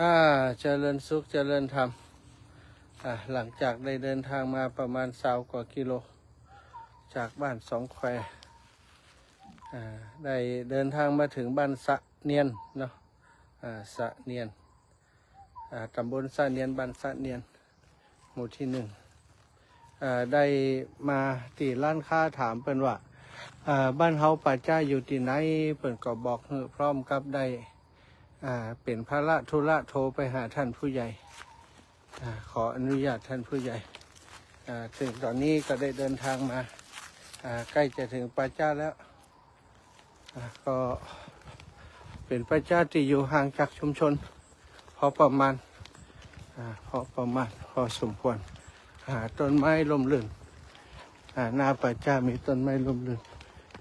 อ่าเจริญสุขเจริญธรรมหลังจากได้เดินทางมาประมาณ20 กว่ากิโลจากบ้านสองแควได้เดินทางมาถึงบ้านสะเนียนเนาะสะเนียนตำบลสะเนียนบ้านสะเนียนหมู่ที่1ได้มาที่ร้านค้าถามเพิ่นว่าบ้านเฮาป่าจ้าอยู่ที่ไหนเพิ่นก็บอกพร้อมกับได้เป็นภาระธุระโทรไปหาท่านผู้ใหญ่ขออนุญาตท่านผู้ใหญ่ถึงตอนนี้ก็ได้เดินทางมาใกล้จะถึงป่าจ้าแล้วก็เป็นป่าจ้าที่อยู่ห่างจากชุมชนพอประมาณพอสมควรต้นไม้ร่มรื่นหน้าป่าจ้ามีต้นไม้ร่มรื่น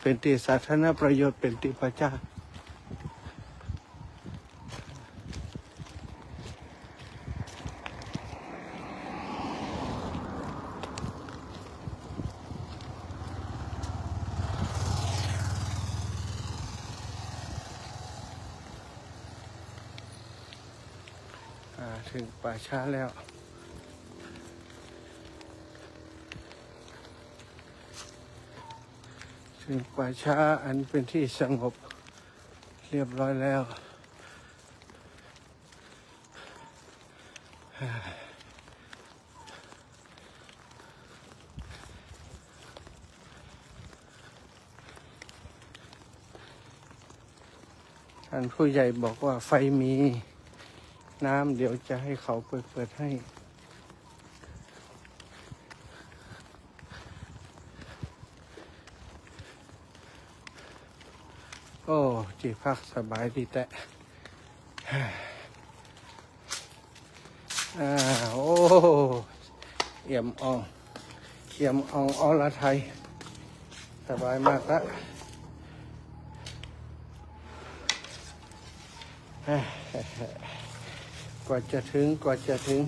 เป็นที่สาธารณประโยชน์เป็นที่ป่าจ้าถึงป่าช้าแล้วถึงป่าช้าอันเป็นที่สงบเรียบร้อยแล้วท่านผู้ใหญ่บอกว่าไฟมีน้ำเดี๋ยวจะให้เขาเปิดให้โอ้จีพักสบายดีแต่โอ้เอี่ยมอ่องอรไทยสบายมากละกว่าจะถึง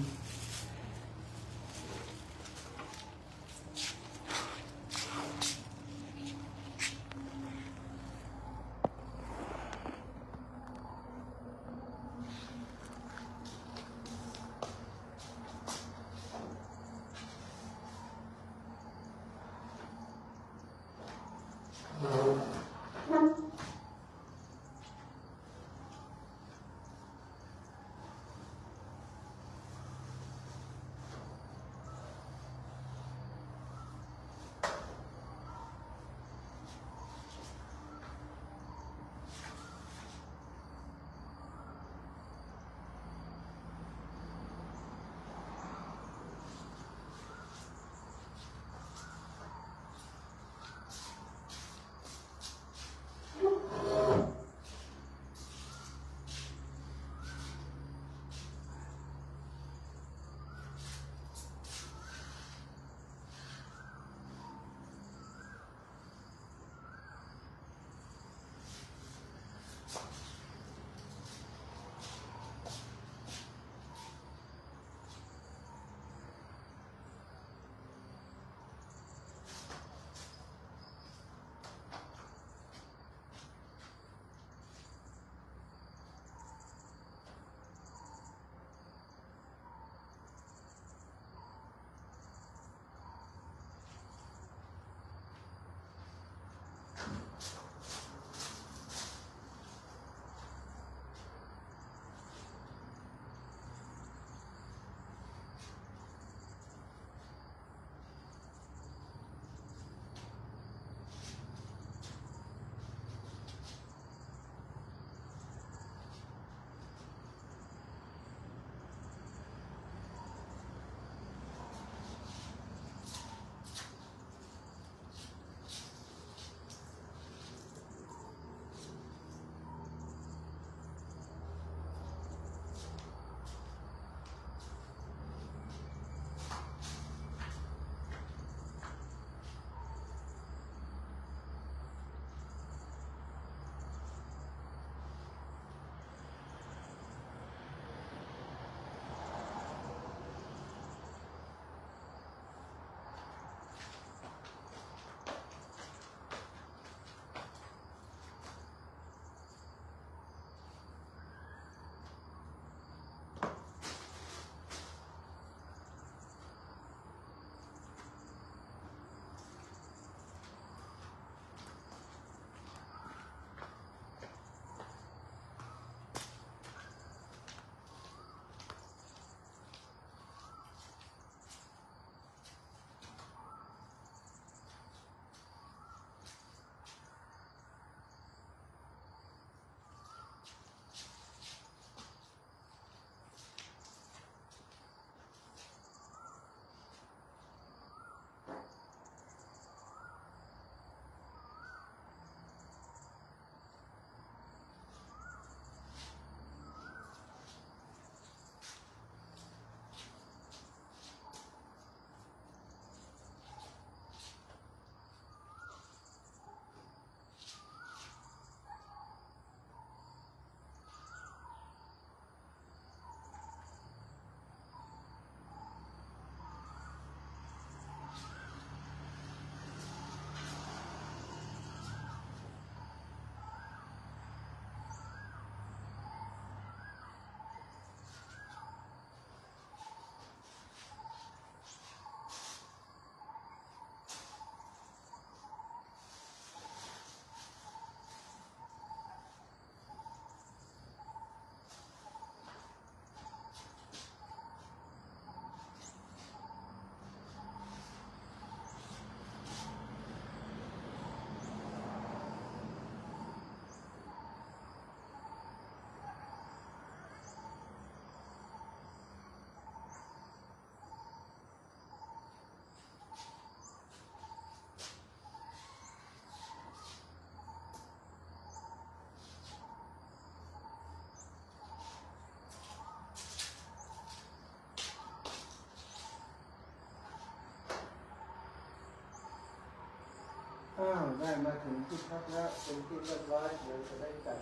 ได้มาถึงที่พักแล้วเป็นที่เรียบร้อยเดี๋ยวจะได้จัด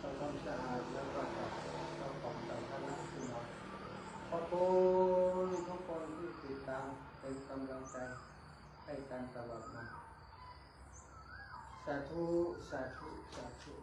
ทำความสะอาดแล้วก็จัดเข้าของสัมภาระขึ้นมาขอบคุณทุกคนที่ติดตามเป็นกำลังใจให้กันตลอดมาสาธุสาธุสาธุ